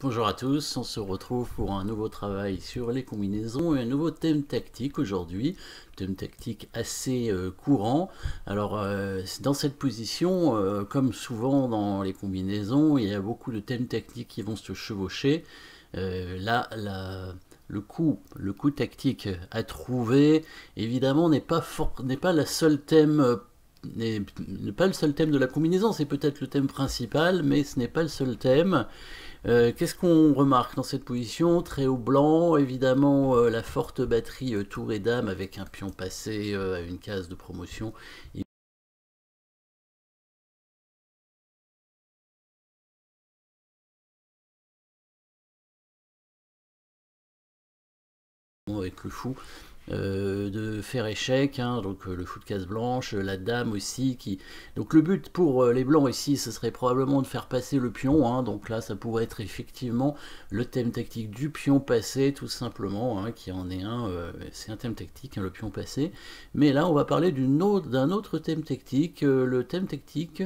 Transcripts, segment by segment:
Bonjour à tous, on se retrouve pour un nouveau travail sur les combinaisons et un nouveau thème tactique aujourd'hui, thème tactique assez courant. Alors dans cette position, comme souvent dans les combinaisons, il y a beaucoup de thèmes tactiques qui vont se chevaucher. Là, le coup tactique à trouver, évidemment, n'est pas la seule thème n'est pas le seul thème de la combinaison, c'est peut-être le thème principal, mais ce n'est pas le seul thème. Qu'est-ce qu'on remarque dans cette position? Très haut blanc, évidemment la forte batterie tour et dame avec un pion passé à une case de promotion. Avec le fou de faire échec, hein, donc le fou de case blanche, la dame aussi qui... Donc le but pour les blancs ici, ce serait probablement de faire passer le pion, hein, donc là ça pourrait être effectivement le thème tactique du pion passé, tout simplement, hein, qui en est un, c'est un thème tactique, hein, le pion passé. Mais là on va parler d'un autre thème tactique, le thème tactique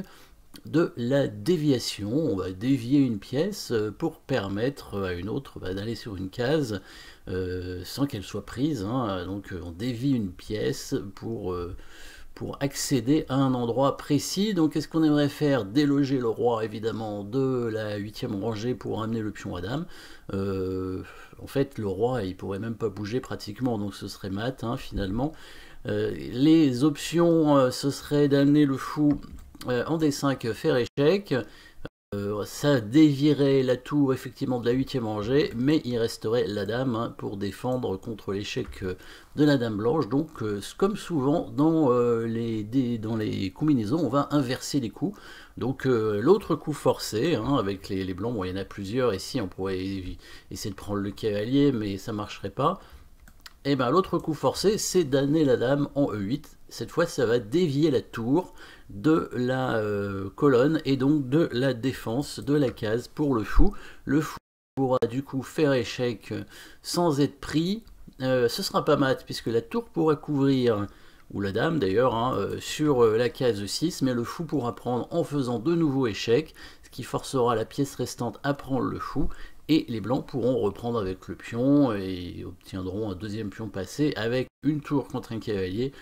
de la déviation. On va dévier une pièce pour permettre à une autre d'aller sur une case sans qu'elle soit prise, hein. Donc on dévie une pièce pour accéder à un endroit précis. Donc qu'est-ce qu'on aimerait faire? Déloger le roi évidemment de la 8e rangée pour amener le pion à dame. En fait le roi il pourrait même pas bouger pratiquement, donc ce serait mat, hein, finalement. Les options ce serait d'amener le fou en D5 faire échec. Ça dévierait la tour effectivement de la 8e rangée, mais il resterait la dame, hein, pour défendre contre l'échec de la dame blanche. Donc comme souvent dans les combinaisons, on va inverser les coups. Donc l'autre coup forcé, hein, avec les blancs, bon, il y en a plusieurs ici, on pourrait essayer de prendre le cavalier, mais ça marcherait pas. Et bien l'autre coup forcé, c'est d'amener la dame en E8. Cette fois, ça va dévier la tour de la colonne et donc de la défense de la case pour le fou. Le fou pourra du coup faire échec sans être pris. Ce sera pas mat puisque la tour pourra couvrir, ou la dame d'ailleurs, hein, sur la case 6, mais le fou pourra prendre en faisant de nouveau échec, ce qui forcera la pièce restante à prendre le fou. Et les blancs pourront reprendre avec le pion et obtiendront un deuxième pion passé avec une tour contre un cavalier,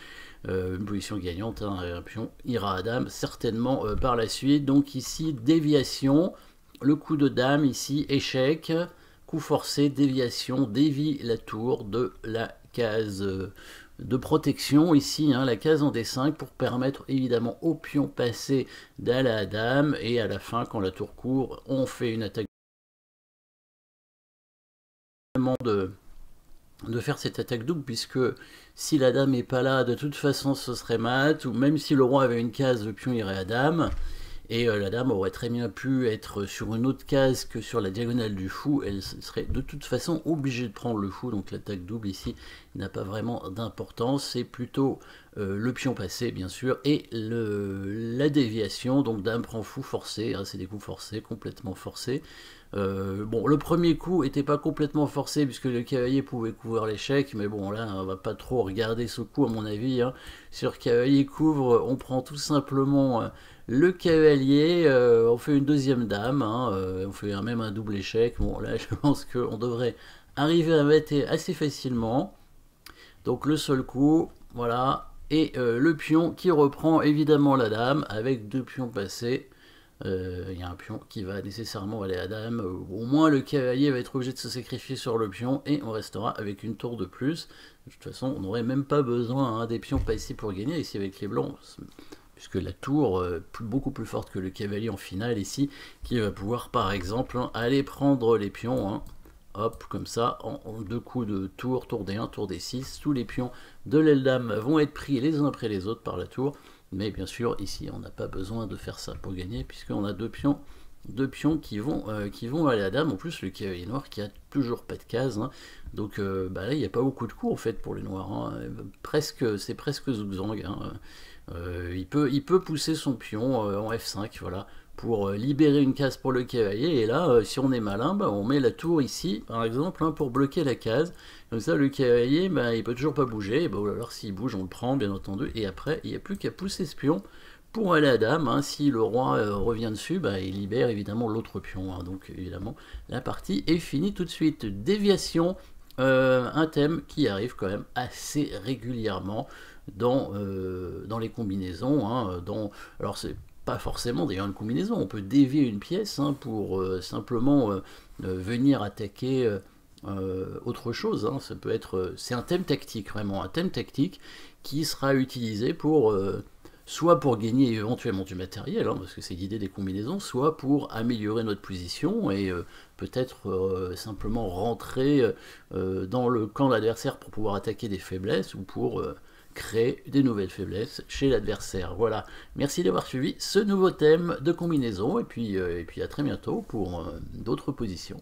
une position gagnante, hein, un pion ira à dame certainement par la suite. Donc ici déviation, le coup de dame ici échec, coup forcé, déviation, dévie la tour de la case de protection ici, hein, la case en D5 pour permettre évidemment au pion passé d'aller à dame, et à la fin quand la tour court on fait une attaque de faire cette attaque double, puisque si la dame est pas là, de toute façon ce serait mat, ou même si le roi avait une case, le pion irait à dame, et la dame aurait très bien pu être sur une autre case que sur la diagonale du fou, elle serait de toute façon obligée de prendre le fou, donc l'attaque double ici n'a pas vraiment d'importance, c'est plutôt le pion passé bien sûr, et la déviation, donc dame prend fou forcé, hein, c'est des coups forcés, complètement forcés. Bon, le premier coup était pas complètement forcé puisque le cavalier pouvait couvrir l'échec, mais bon là on va pas trop regarder ce coup à mon avis, hein. Sur cavalier couvre, on prend tout simplement le cavalier, on fait une deuxième dame, hein, on fait même un double échec. Bon là je pense qu'on devrait arriver à mettre assez facilement. Donc le seul coup, voilà, et le pion qui reprend évidemment la dame avec deux pions passés. Il y a un pion qui va nécessairement aller à dame, au moins le cavalier va être obligé de se sacrifier sur le pion et on restera avec une tour de plus. De toute façon, on n'aurait même pas besoin, hein, des pions passés pour gagner ici avec les blancs, puisque la tour beaucoup plus forte que le cavalier en finale ici, qui va pouvoir par exemple, hein, aller prendre les pions, hein. Hop, comme ça, en deux coups de tour, tour D1, tour D6, tous les pions de l'aile dame vont être pris les uns après les autres par la tour. Mais bien sûr, ici, on n'a pas besoin de faire ça pour gagner, puisqu'on a deux pions qui vont aller à dame. En plus, le cavalier noir qui a toujours pas de case, hein. Donc bah là, il n'y a pas beaucoup de coups en fait pour les noirs, hein. C'est presque zugzwang, hein. Il peut pousser son pion en F5, voilà, pour libérer une case pour le cavalier. Et là, si on est malin, bah, on met la tour ici, par exemple, hein, pour bloquer la case. Comme ça, le cavalier, bah, il peut toujours pas bouger. Bah, alors s'il bouge, on le prend, bien entendu. Et après, il n'y a plus qu'à pousser ce pion pour la dame, hein, si le roi revient dessus, bah, il libère évidemment l'autre pion, hein, donc évidemment la partie est finie tout de suite. Déviation, un thème qui arrive quand même assez régulièrement dans les combinaisons, hein, alors c'est pas forcément d'ailleurs une combinaison, on peut dévier une pièce, hein, pour simplement venir attaquer autre chose, hein. Ça peut être, c'est un thème tactique, vraiment un thème tactique qui sera utilisé pour soit pour gagner éventuellement du matériel, hein, parce que c'est l'idée des combinaisons, soit pour améliorer notre position et peut-être simplement rentrer dans le camp de l'adversaire pour pouvoir attaquer des faiblesses ou pour créer des nouvelles faiblesses chez l'adversaire. Voilà, merci d'avoir suivi ce nouveau thème de combinaison et puis à très bientôt pour d'autres positions.